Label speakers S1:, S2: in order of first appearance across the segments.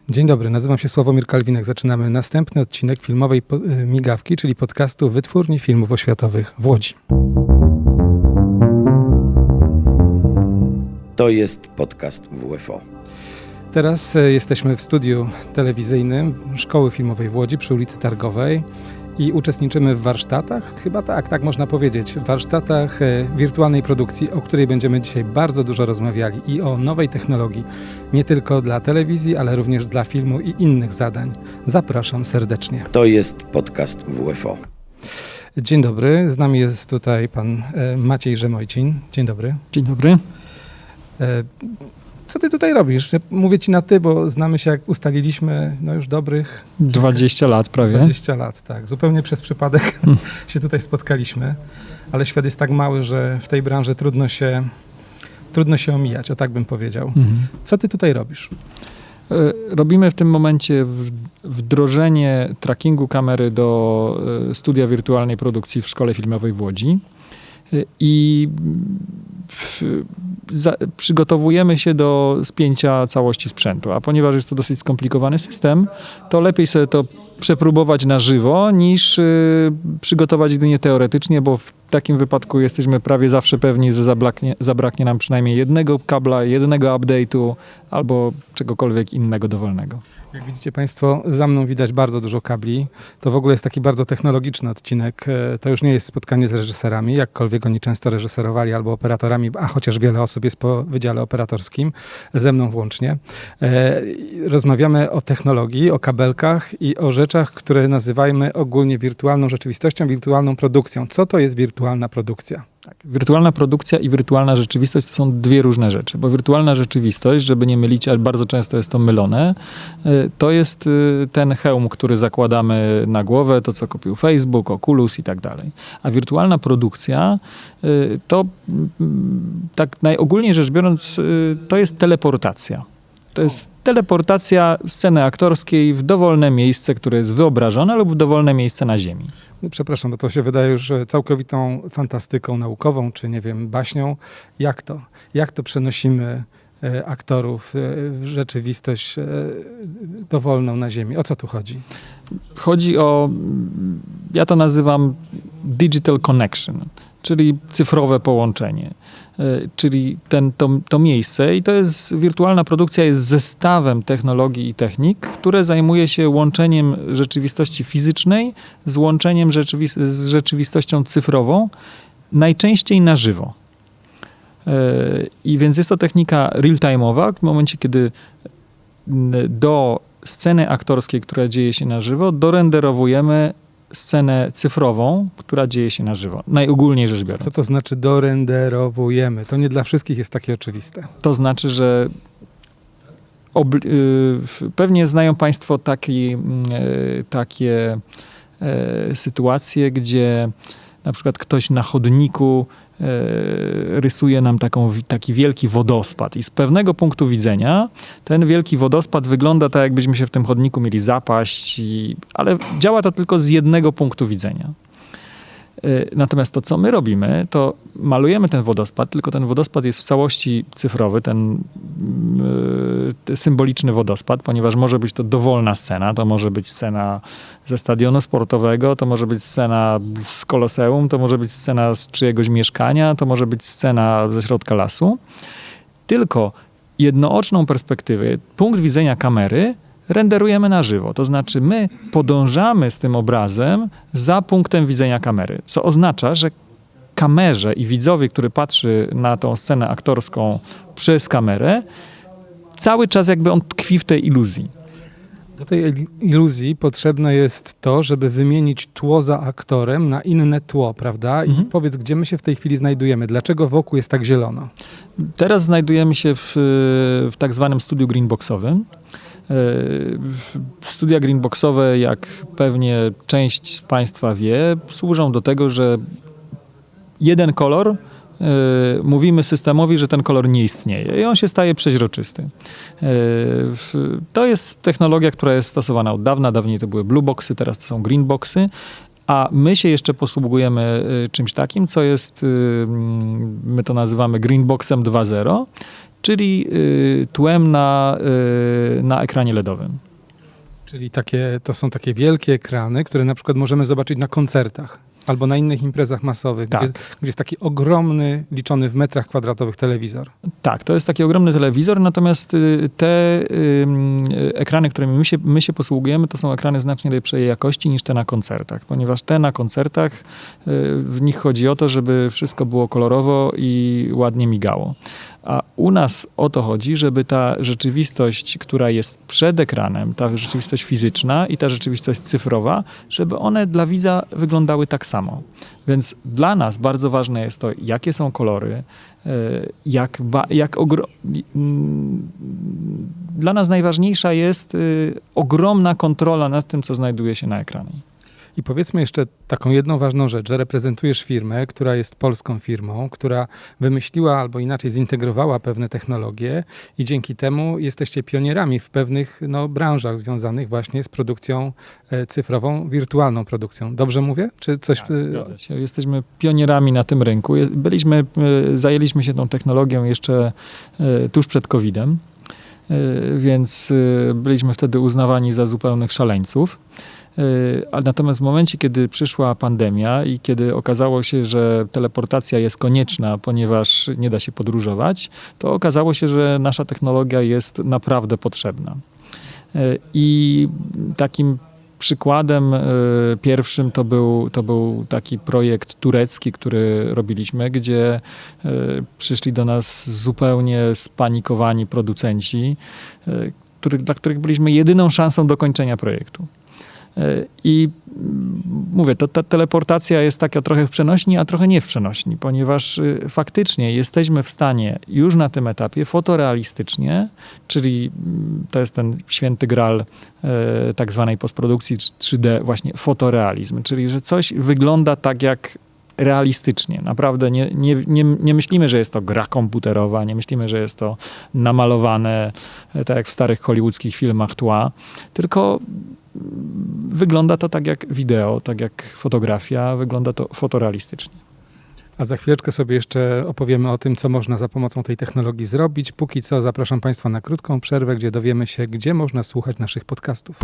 S1: Dzień dobry, nazywam się Sławomir Kalwinek. Zaczynamy następny odcinek filmowej migawki, czyli podcastu Wytwórni Filmów Oświatowych w Łodzi.
S2: To jest podcast WFO.
S1: Teraz jesteśmy w studiu telewizyjnym Szkoły Filmowej w Łodzi przy ulicy Targowej i uczestniczymy w warsztatach, chyba tak można powiedzieć, w warsztatach wirtualnej produkcji, o której będziemy dzisiaj bardzo dużo rozmawiali i o nowej technologii, nie tylko dla telewizji, ale również dla filmu i innych zadań. Zapraszam serdecznie.
S2: To jest podcast WFO.
S1: Dzień dobry, z nami jest tutaj pan Maciej Rzemojcin. Dzień dobry.
S3: Dzień dobry.
S1: Co ty tutaj robisz? Mówię ci na ty, bo znamy się, jak ustaliliśmy, już dobrych...
S3: 20 lat prawie.
S1: 20 lat, tak. Zupełnie przez przypadek się tutaj spotkaliśmy, ale świat jest tak mały, że w tej branży trudno się omijać, o tak bym powiedział. Co ty tutaj robisz?
S3: Robimy w tym momencie wdrożenie trackingu kamery do studia wirtualnej produkcji w Szkole Filmowej w Łodzi i przygotowujemy się do spięcia całości sprzętu, a ponieważ jest to dosyć skomplikowany system, to lepiej sobie to przepróbować na żywo niż przygotować jedynie teoretycznie, bo w takim wypadku jesteśmy prawie zawsze pewni, że zabraknie nam przynajmniej jednego kabla, jednego update'u albo czegokolwiek innego dowolnego.
S1: Jak widzicie Państwo, za mną widać bardzo dużo kabli. To w ogóle jest taki bardzo technologiczny odcinek. To już nie jest spotkanie z reżyserami, jakkolwiek oni często reżyserowali albo operatorami, a chociaż wiele osób jest po wydziale operatorskim, ze mną włącznie. Rozmawiamy o technologii, o kabelkach i o rzeczach, które nazywajmy ogólnie wirtualną rzeczywistością, wirtualną produkcją. Co to jest wirtualna produkcja?
S3: Tak, wirtualna produkcja i wirtualna rzeczywistość to są dwie różne rzeczy, bo wirtualna rzeczywistość, żeby nie mylić, ale bardzo często jest to mylone, to jest ten hełm, który zakładamy na głowę, to co kupił Facebook, Oculus i tak dalej. A wirtualna produkcja to, tak najogólniej rzecz biorąc, to jest teleportacja. To jest teleportacja sceny aktorskiej w dowolne miejsce, które jest wyobrażone lub w dowolne miejsce na Ziemi.
S1: Przepraszam, bo to się wydaje już całkowitą fantastyką naukową, czy nie wiem, baśnią. Jak to przenosimy aktorów w rzeczywistość dowolną na Ziemi? O co tu chodzi?
S3: Chodzi o, ja to nazywam digital connection, czyli cyfrowe połączenie. Czyli to miejsce i to jest, wirtualna produkcja jest zestawem technologii i technik, które zajmuje się łączeniem rzeczywistości fizycznej z łączeniem z rzeczywistością cyfrową, najczęściej na żywo. I więc jest to technika real-time'owa, w momencie, kiedy do sceny aktorskiej, która dzieje się na żywo, dorenderowujemy scenę cyfrową, która dzieje się na żywo. Najogólniej rzecz biorąc.
S1: Co to znaczy dorenderowujemy? To nie dla wszystkich jest takie oczywiste.
S3: To znaczy, że pewnie znają Państwo takie sytuacje, gdzie na przykład ktoś na chodniku rysuje nam taki wielki wodospad i z pewnego punktu widzenia ten wielki wodospad wygląda tak, jakbyśmy się w tym chodniku mieli zapaść, ale działa to tylko z jednego punktu widzenia. Natomiast to, co my robimy, to malujemy ten wodospad, tylko ten wodospad jest w całości cyfrowy, ten symboliczny wodospad, ponieważ może być to dowolna scena, to może być scena ze stadionu sportowego, to może być scena z Koloseum, to może być scena z czyjegoś mieszkania, to może być scena ze środka lasu. Tylko jednooczną perspektywę, punkt widzenia kamery renderujemy na żywo. To znaczy my podążamy z tym obrazem za punktem widzenia kamery, co oznacza, że kamerze i widzowie, który patrzy na tą scenę aktorską przez kamerę, cały czas jakby on tkwi w tej iluzji.
S1: Do tej iluzji potrzebne jest to, żeby wymienić tło za aktorem na inne tło, prawda? I powiedz, gdzie my się w tej chwili znajdujemy? Dlaczego wokół jest tak zielono?
S3: Teraz znajdujemy się w tak zwanym studiu greenboxowym. Studia greenboxowe, jak pewnie część z Państwa wie, służą do tego, że jeden kolor, mówimy systemowi, że ten kolor nie istnieje i on się staje przeźroczysty. To jest technologia, która jest stosowana od dawna. Dawniej to były blue boxy, teraz to są green boxy. A my się jeszcze posługujemy czymś takim, co jest, my to nazywamy Greenboxem 2.0, czyli tłem na ekranie LEDowym.
S1: Czyli to są takie wielkie ekrany, które na przykład możemy zobaczyć na koncertach albo na innych imprezach masowych,
S3: Tak.
S1: gdzie jest taki ogromny, liczony w metrach kwadratowych telewizor.
S3: Tak, to jest taki ogromny telewizor, natomiast te ekrany, którymi my się posługujemy, to są ekrany znacznie lepszej jakości niż te na koncertach, ponieważ te na koncertach, w nich chodzi o to, żeby wszystko było kolorowo i ładnie migało. A u nas o to chodzi, żeby ta rzeczywistość, która jest przed ekranem, ta rzeczywistość fizyczna i ta rzeczywistość cyfrowa, żeby one dla widza wyglądały tak samo. Więc dla nas bardzo ważne jest to, jakie są kolory, dla nas najważniejsza jest ogromna kontrola nad tym, co znajduje się na ekranie.
S1: I powiedzmy jeszcze taką jedną ważną rzecz, że reprezentujesz firmę, która jest polską firmą, która wymyśliła albo inaczej zintegrowała pewne technologie i dzięki temu jesteście pionierami w pewnych branżach związanych właśnie z produkcją cyfrową, wirtualną produkcją. Dobrze mówię? Czy coś?
S3: Tak, zgadza się. Jesteśmy pionierami na tym rynku. Zajęliśmy się tą technologią jeszcze tuż przed COVID-em, więc byliśmy wtedy uznawani za zupełnych szaleńców. Natomiast w momencie, kiedy przyszła pandemia i kiedy okazało się, że teleportacja jest konieczna, ponieważ nie da się podróżować, to okazało się, że nasza technologia jest naprawdę potrzebna. I takim przykładem pierwszym to był taki projekt turecki, który robiliśmy, gdzie przyszli do nas zupełnie spanikowani producenci, dla których byliśmy jedyną szansą dokończenia projektu. I mówię, ta teleportacja jest taka trochę w przenośni, a trochę nie w przenośni, ponieważ faktycznie jesteśmy w stanie już na tym etapie fotorealistycznie, czyli to jest ten święty graal tak zwanej postprodukcji 3D, właśnie fotorealizm, czyli że coś wygląda tak jak realistycznie. Naprawdę nie myślimy, że jest to gra komputerowa, nie myślimy, że jest to namalowane, tak jak w starych hollywoodzkich filmach tła, tylko wygląda to tak jak wideo, tak jak fotografia, wygląda to fotorealistycznie.
S1: A za chwileczkę sobie jeszcze opowiemy o tym, co można za pomocą tej technologii zrobić. Póki co zapraszam Państwa na krótką przerwę, gdzie dowiemy się, gdzie można słuchać naszych podcastów.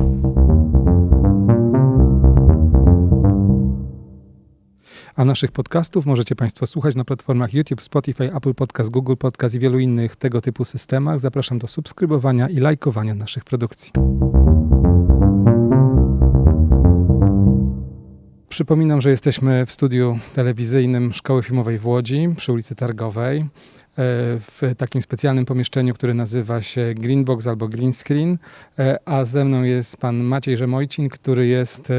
S1: A naszych podcastów możecie Państwo słuchać na platformach YouTube, Spotify, Apple Podcast, Google Podcast i wielu innych tego typu systemach. Zapraszam do subskrybowania i lajkowania naszych produkcji. Przypominam, że jesteśmy w studiu telewizyjnym Szkoły Filmowej w Łodzi przy ulicy Targowej w takim specjalnym pomieszczeniu, które nazywa się Greenbox albo Green Screen, a ze mną jest pan Maciej Rzemojcin, który jest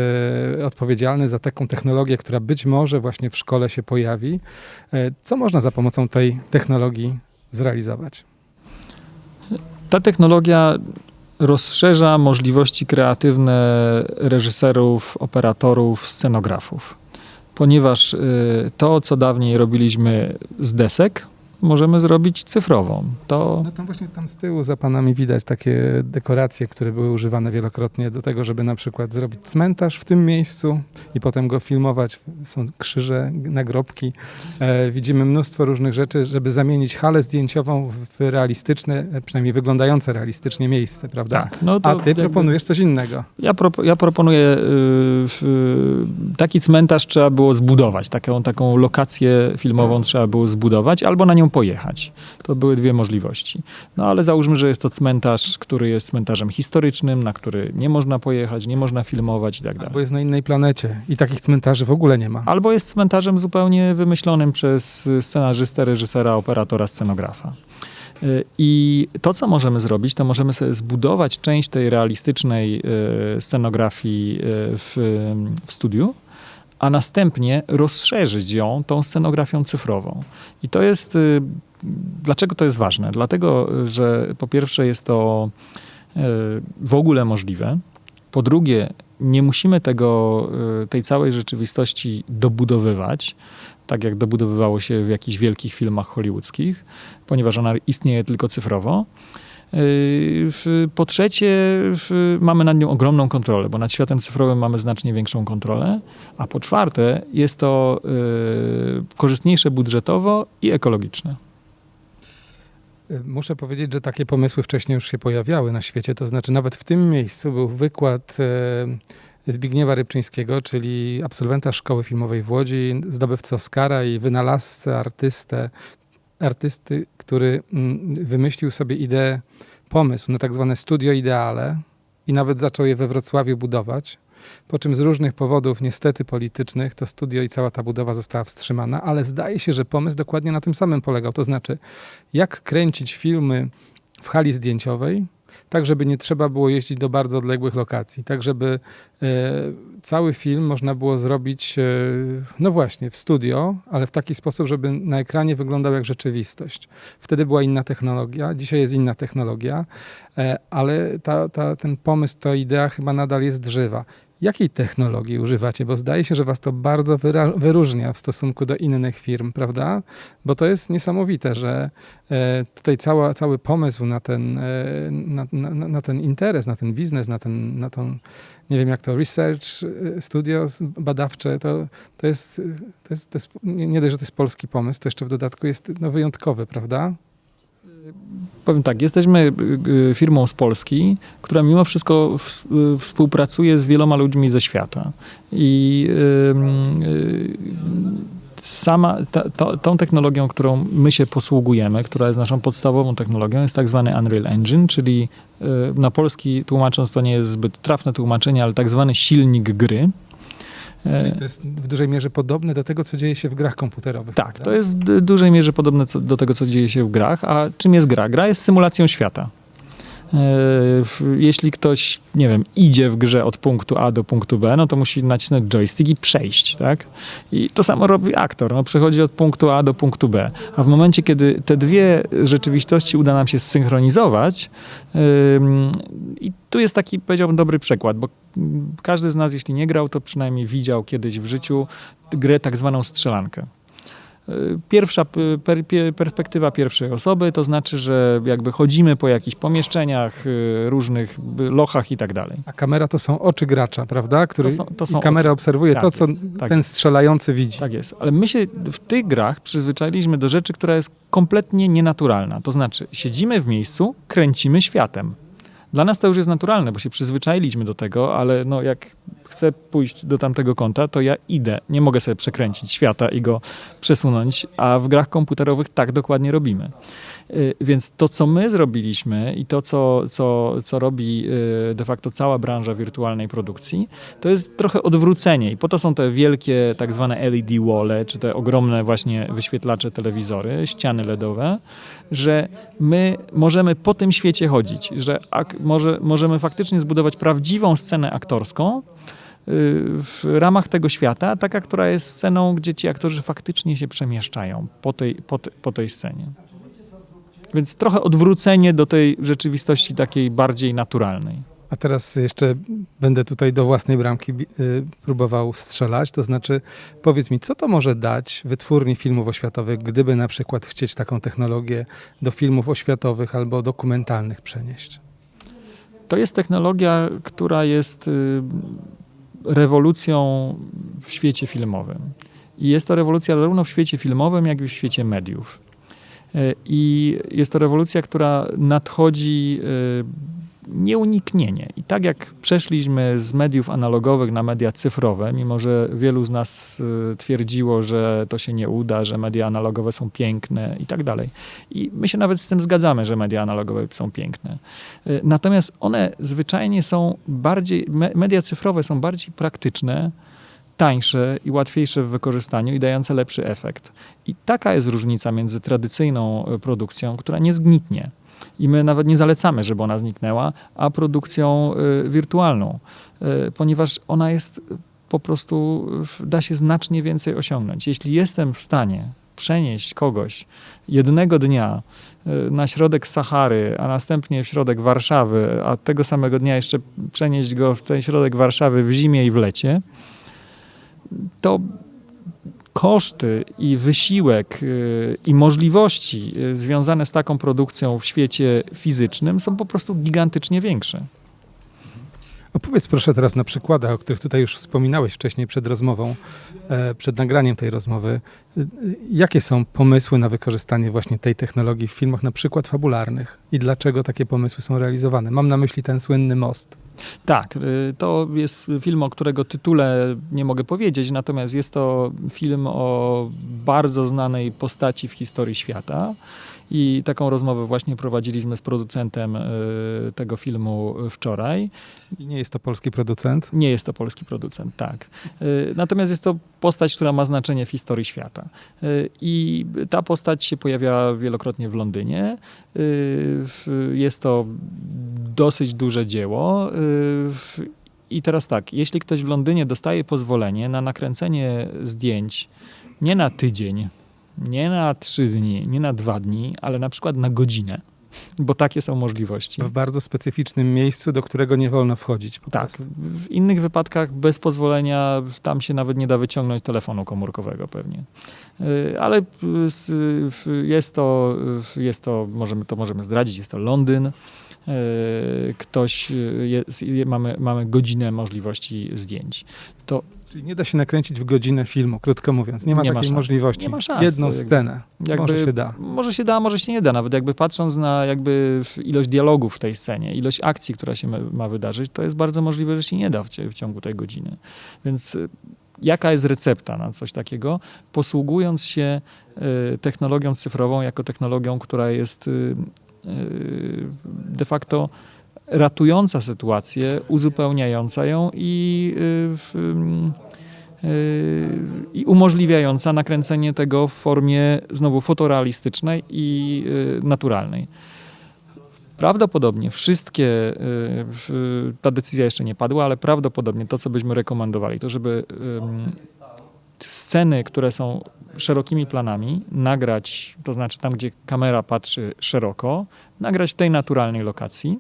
S1: odpowiedzialny za taką technologię, która być może właśnie w szkole się pojawi. Co można za pomocą tej technologii zrealizować?
S3: Ta technologia rozszerza możliwości kreatywne reżyserów, operatorów, scenografów. Ponieważ to, co dawniej robiliśmy z desek, możemy zrobić cyfrową.
S1: No tam z tyłu za panami widać takie dekoracje, które były używane wielokrotnie do tego, żeby na przykład zrobić cmentarz w tym miejscu i potem go filmować. Są krzyże, nagrobki. Widzimy mnóstwo różnych rzeczy, żeby zamienić halę zdjęciową w realistyczne, przynajmniej wyglądające realistycznie miejsce, prawda?
S3: Tak, no to
S1: a ty proponujesz coś innego.
S3: Ja proponuję taki cmentarz trzeba było zbudować, taką lokację filmową trzeba było zbudować albo na nią pojechać. To były dwie możliwości. No ale załóżmy, że jest to cmentarz, który jest cmentarzem historycznym, na który nie można pojechać, nie można filmować i tak dalej.
S1: Albo jest na innej planecie i takich cmentarzy w ogóle nie ma.
S3: Albo jest cmentarzem zupełnie wymyślonym przez scenarzystę, reżysera, operatora, scenografa. I to, co możemy zrobić, to możemy sobie zbudować część tej realistycznej scenografii w studiu, a następnie rozszerzyć ją tą scenografią cyfrową. I to jest, dlaczego to jest ważne? Dlatego, że po pierwsze jest to w ogóle możliwe, po drugie nie musimy tej całej rzeczywistości dobudowywać, tak jak dobudowywało się w jakichś wielkich filmach hollywoodzkich, ponieważ ona istnieje tylko cyfrowo. Po trzecie, mamy nad nią ogromną kontrolę, bo nad światem cyfrowym mamy znacznie większą kontrolę, a po czwarte, jest to korzystniejsze budżetowo i ekologiczne.
S1: Muszę powiedzieć, że takie pomysły wcześniej już się pojawiały na świecie, to znaczy nawet w tym miejscu był wykład Zbigniewa Rybczyńskiego, czyli absolwenta Szkoły Filmowej w Łodzi, zdobywcy Oscara i wynalazcę, artysty, który wymyślił sobie ideę, pomysł na tak zwane studio ideale i nawet zaczął je we Wrocławiu budować, po czym z różnych powodów, niestety politycznych, to studio i cała ta budowa została wstrzymana, ale zdaje się, że pomysł dokładnie na tym samym polegał, to znaczy jak kręcić filmy w hali zdjęciowej, tak żeby nie trzeba było jeździć do bardzo odległych lokacji, tak żeby cały film można było zrobić, no właśnie, w studio, ale w taki sposób, żeby na ekranie wyglądał jak rzeczywistość. Wtedy była inna technologia, dzisiaj jest inna technologia, ale ten pomysł, ta idea chyba nadal jest żywa. Jakiej technologii używacie? Bo zdaje się, że was to bardzo wyróżnia w stosunku do innych firm, prawda? Bo to jest niesamowite, że tutaj cały pomysł na ten interes, na ten biznes, na tą, nie wiem jak to, research studio badawcze, to jest nie dość, że to jest polski pomysł, to jeszcze w dodatku jest wyjątkowy, prawda?
S3: Powiem tak, jesteśmy firmą z Polski, która mimo wszystko współpracuje z wieloma ludźmi ze świata. I tą technologią, którą my się posługujemy, która jest naszą podstawową technologią, jest tak zwany Unreal Engine, czyli na polski tłumacząc, to nie jest zbyt trafne tłumaczenie, ale tak zwany silnik gry.
S1: Czyli to jest w dużej mierze podobne do tego, co dzieje się w grach komputerowych.
S3: Tak,
S1: prawda?
S3: to jest w dużej mierze podobne do tego, co dzieje się w grach. A czym jest gra? Gra jest symulacją świata. Jeśli ktoś, nie wiem, idzie w grze od punktu A do punktu B, no to musi nacisnąć joystick i przejść, tak? I to samo robi aktor, no przechodzi od punktu A do punktu B. A w momencie, kiedy te dwie rzeczywistości uda nam się zsynchronizować, i tu jest taki, powiedziałbym, dobry przykład, bo każdy z nas, jeśli nie grał, to przynajmniej widział kiedyś w życiu grę tak zwaną strzelankę. Pierwsza perspektywa pierwszej osoby, to znaczy, że jakby chodzimy po jakichś pomieszczeniach, różnych lochach i tak dalej.
S1: A kamera to są oczy gracza, prawda?
S3: To są
S1: kamera
S3: oczy.
S1: obserwuje
S3: Tak
S1: to, co
S3: jest, tak
S1: ten
S3: jest.
S1: strzelający widzi.
S3: Tak jest, ale my się w tych grach przyzwyczailiśmy do rzeczy, która jest kompletnie nienaturalna. To znaczy, siedzimy w miejscu, kręcimy światem. Dla nas to już jest naturalne, bo się przyzwyczailiśmy do tego, ale no jak chcę pójść do tamtego kąta, to ja idę. Nie mogę sobie przekręcić świata i go przesunąć, a w grach komputerowych tak dokładnie robimy. Więc to, co my zrobiliśmy i to, co robi de facto cała branża wirtualnej produkcji, to jest trochę odwrócenie. I po to są te wielkie tak zwane LED wall, czy te ogromne właśnie wyświetlacze telewizory, ściany LEDowe, że my możemy po tym świecie chodzić, że możemy faktycznie zbudować prawdziwą scenę aktorską w ramach tego świata, taka, która jest sceną, gdzie ci aktorzy faktycznie się przemieszczają po tej scenie. Więc trochę odwrócenie do tej rzeczywistości takiej bardziej naturalnej.
S1: A teraz jeszcze będę tutaj do własnej bramki próbował strzelać, to znaczy powiedz mi, co to może dać wytwórni filmów oświatowych, gdyby na przykład chcieć taką technologię do filmów oświatowych albo dokumentalnych przenieść?
S3: To jest technologia, która jest rewolucją w świecie filmowym. I jest to rewolucja zarówno w świecie filmowym, jak i w świecie mediów. I jest to rewolucja, która nadchodzi nieuniknienie. I tak jak przeszliśmy z mediów analogowych na media cyfrowe, mimo że wielu z nas twierdziło, że to się nie uda, że media analogowe są piękne i tak dalej. I my się nawet z tym zgadzamy, że media analogowe są piękne. Natomiast one zwyczajnie są media cyfrowe są bardziej praktyczne, tańsze i łatwiejsze w wykorzystaniu i dające lepszy efekt. I taka jest różnica między tradycyjną produkcją, która nie zgniknie. I my nawet nie zalecamy, żeby ona zniknęła, a produkcją wirtualną, ponieważ ona jest po prostu, da się znacznie więcej osiągnąć. Jeśli jestem w stanie przenieść kogoś jednego dnia na środek Sahary, a następnie w środek Warszawy, a tego samego dnia jeszcze przenieść go w ten środek Warszawy w zimie i w lecie, to koszty i wysiłek i możliwości związane z taką produkcją w świecie fizycznym są po prostu gigantycznie większe.
S1: Opowiedz proszę teraz na przykładach, o których tutaj już wspominałeś wcześniej przed rozmową, przed nagraniem tej rozmowy. Jakie są pomysły na wykorzystanie właśnie tej technologii w filmach na przykład fabularnych i dlaczego takie pomysły są realizowane? Mam na myśli ten słynny Most.
S3: Tak, to jest film, o którego tytule nie mogę powiedzieć, natomiast jest to film o bardzo znanej postaci w historii świata. I taką rozmowę właśnie prowadziliśmy z producentem tego filmu wczoraj.
S1: I nie jest to polski producent?
S3: Nie jest to polski producent, tak. Natomiast jest to postać, która ma znaczenie w historii świata. I ta postać się pojawia wielokrotnie w Londynie. Jest to dosyć duże dzieło. I teraz tak, jeśli ktoś w Londynie dostaje pozwolenie na nakręcenie zdjęć nie na tydzień, nie na 3 dni, nie na 2 dni, ale na przykład na godzinę, bo takie są możliwości.
S1: W bardzo specyficznym miejscu, do którego nie wolno wchodzić po
S3: Tak,
S1: prostu.
S3: w innych wypadkach bez pozwolenia tam się nawet nie da wyciągnąć telefonu komórkowego pewnie. Ale możemy zdradzić, jest to Londyn. Mamy godzinę możliwości zdjęć. To
S1: Czyli nie da się nakręcić w godzinę filmu, krótko mówiąc. Nie ma takiej
S3: szans.
S1: możliwości.
S3: Nie ma szans.
S1: Jedną scenę. Może się da.
S3: Może się da, może się nie da. Nawet jakby patrząc na ilość dialogów w tej scenie, ilość akcji, która się ma wydarzyć, to jest bardzo możliwe, że się nie da w ciągu tej godziny. Więc jaka jest recepta na coś takiego? Posługując się technologią cyfrową jako technologią, która jest de facto ratująca sytuację, uzupełniająca ją i umożliwiająca nakręcenie tego w formie znowu fotorealistycznej i naturalnej. Prawdopodobnie ta decyzja jeszcze nie padła, ale prawdopodobnie to, co byśmy rekomendowali, to żeby sceny, które są szerokimi planami, nagrać, to znaczy tam, gdzie kamera patrzy szeroko, nagrać w tej naturalnej lokacji,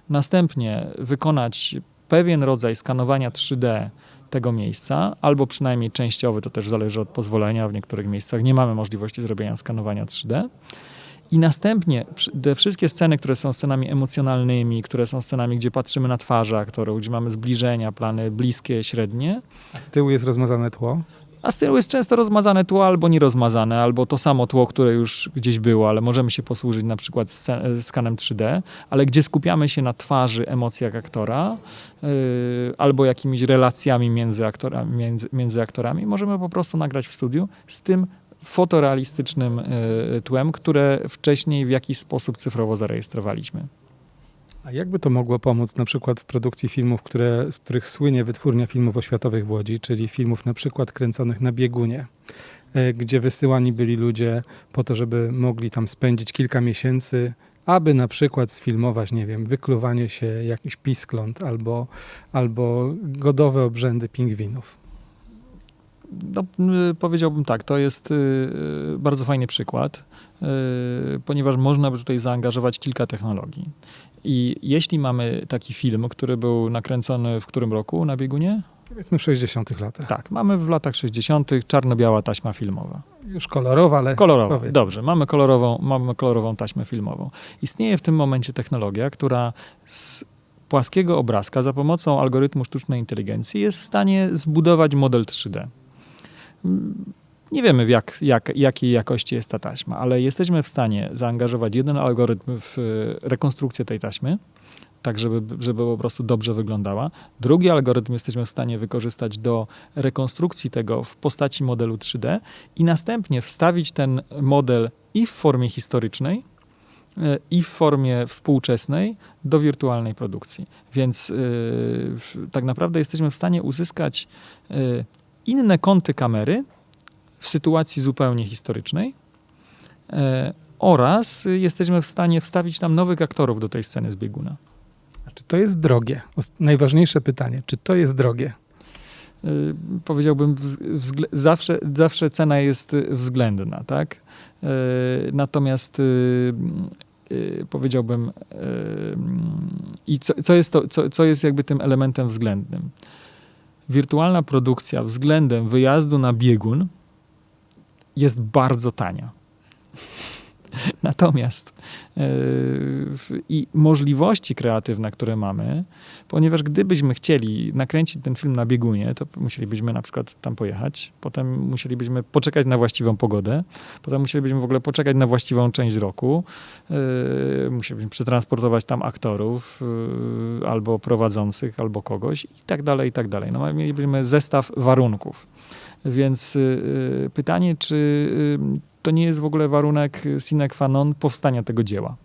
S3: następnie wykonać pewien rodzaj skanowania 3D tego miejsca, albo przynajmniej częściowy, to też zależy od pozwolenia, w niektórych miejscach nie mamy możliwości zrobienia skanowania 3D. I następnie te wszystkie sceny, które są scenami emocjonalnymi, które są scenami, gdzie patrzymy na twarze aktorów, gdzie mamy zbliżenia, plany bliskie, średnie.
S1: A z tyłu jest rozmazane tło?
S3: A z tyłu jest często rozmazane tło albo nierozmazane, albo to samo tło, które już gdzieś było, ale możemy się posłużyć na przykład skanem 3D, ale gdzie skupiamy się na twarzy, emocjach aktora, albo jakimiś relacjami między aktorami, możemy po prostu nagrać w studiu z tym fotorealistycznym tłem, które wcześniej w jakiś sposób cyfrowo zarejestrowaliśmy.
S1: A jakby to mogło pomóc na przykład w produkcji filmów, z których słynie Wytwórnia Filmów Oświatowych w Łodzi, czyli filmów na przykład kręconych na biegunie, gdzie wysyłani byli ludzie po to, żeby mogli tam spędzić kilka miesięcy, aby na przykład sfilmować, nie wiem, wykluwanie się jakichś piskląt albo godowe obrzędy pingwinów.
S3: No, powiedziałbym tak, to jest bardzo fajny przykład, ponieważ można by tutaj zaangażować kilka technologii. I jeśli mamy taki film, który był nakręcony w którym roku na biegunie?
S1: Powiedzmy w 60 latach.
S3: Tak, mamy w latach 60. czarno-biała taśma filmowa.
S1: Już kolorowa, ale
S3: kolorowa.
S1: powiedzmy.
S3: Dobrze, mamy kolorową taśmę filmową. Istnieje w tym momencie technologia, która z płaskiego obrazka za pomocą algorytmu sztucznej inteligencji jest w stanie zbudować model 3D. Nie wiemy, jakiej jakości jest ta taśma, ale jesteśmy w stanie zaangażować jeden algorytm w rekonstrukcję tej taśmy, tak żeby po prostu dobrze wyglądała. Drugi algorytm jesteśmy w stanie wykorzystać do rekonstrukcji tego w postaci modelu 3D i następnie wstawić ten model i w formie historycznej, i w formie współczesnej do wirtualnej produkcji. Więc tak naprawdę jesteśmy w stanie uzyskać inne kąty kamery w sytuacji zupełnie historycznej oraz jesteśmy w stanie wstawić tam nowych aktorów do tej sceny z bieguna.
S1: A czy to jest drogie? Najważniejsze pytanie, czy to jest drogie?
S3: Powiedziałbym, zawsze cena jest względna, tak? Natomiast powiedziałbym, i co jest jakby tym elementem względnym? Wirtualna produkcja względem wyjazdu na biegun jest bardzo tania. Natomiast i możliwości kreatywne, które mamy, ponieważ gdybyśmy chcieli nakręcić ten film na biegunie, to musielibyśmy na przykład tam pojechać, potem musielibyśmy poczekać na właściwą pogodę, potem musielibyśmy w ogóle poczekać na właściwą część roku, musielibyśmy przetransportować tam aktorów, albo prowadzących, albo kogoś i tak dalej, i tak dalej. No, mielibyśmy zestaw warunków. Więc pytanie, czy to nie jest w ogóle warunek sine qua non powstania tego dzieła?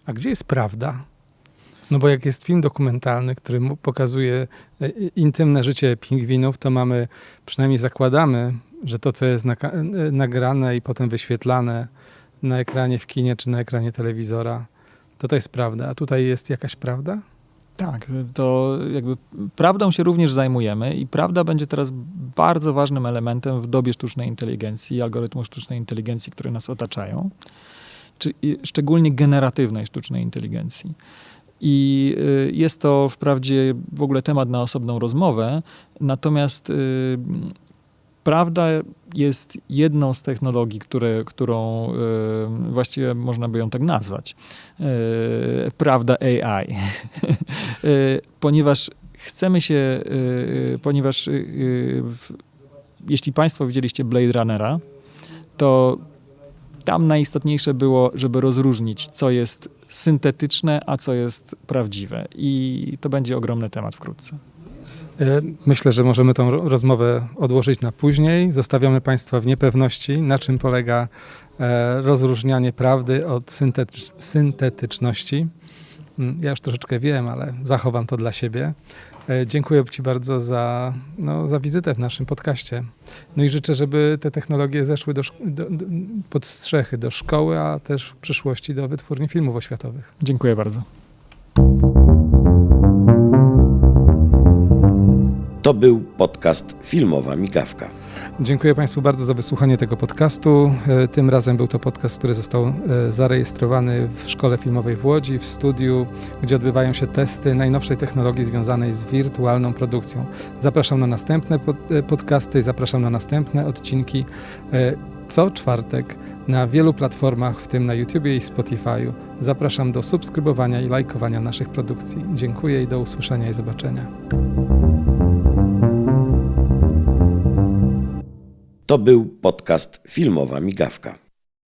S1: A gdzie jest prawda? No bo jak jest film dokumentalny, który pokazuje intymne życie pingwinów, to mamy, przynajmniej zakładamy, że to, co jest nagrane i potem wyświetlane na ekranie w kinie czy na ekranie telewizora, to jest prawda. A tutaj jest jakaś prawda?
S3: Tak, to jakby prawdą się również zajmujemy i prawda będzie teraz bardzo ważnym elementem w dobie sztucznej inteligencji, algorytmów sztucznej inteligencji, które nas otaczają, szczególnie generatywnej sztucznej inteligencji. I jest to wprawdzie w ogóle temat na osobną rozmowę, natomiast prawda jest jedną z technologii, którą właściwie można by ją tak nazwać. Prawda AI. Ponieważ chcemy się, jeśli Państwo widzieliście Blade Runnera, to tam najistotniejsze było, żeby rozróżnić, co jest syntetyczne, a co jest prawdziwe. I to będzie ogromny temat wkrótce.
S1: Myślę, że możemy tą rozmowę odłożyć na później. Zostawiamy Państwa w niepewności, na czym polega rozróżnianie prawdy od syntetyczności. Ja już troszeczkę wiem, ale zachowam to dla siebie. Dziękuję Ci bardzo za wizytę w naszym podcaście. No i życzę, żeby te technologie zeszły pod strzechy do szkoły, a też w przyszłości do wytwórni filmów oświatowych.
S3: Dziękuję bardzo.
S2: To był podcast Filmowa Migawka.
S1: Dziękuję Państwu bardzo za wysłuchanie tego podcastu. Tym razem był to podcast, który został zarejestrowany w Szkole Filmowej w Łodzi, w studiu, gdzie odbywają się testy najnowszej technologii związanej z wirtualną produkcją. Zapraszam na następne podcasty, zapraszam na następne odcinki co czwartek na wielu platformach, w tym na YouTubie i Spotify'u. Zapraszam do subskrybowania i lajkowania naszych produkcji. Dziękuję i do usłyszenia i zobaczenia.
S2: To był podcast Filmowa Migawka.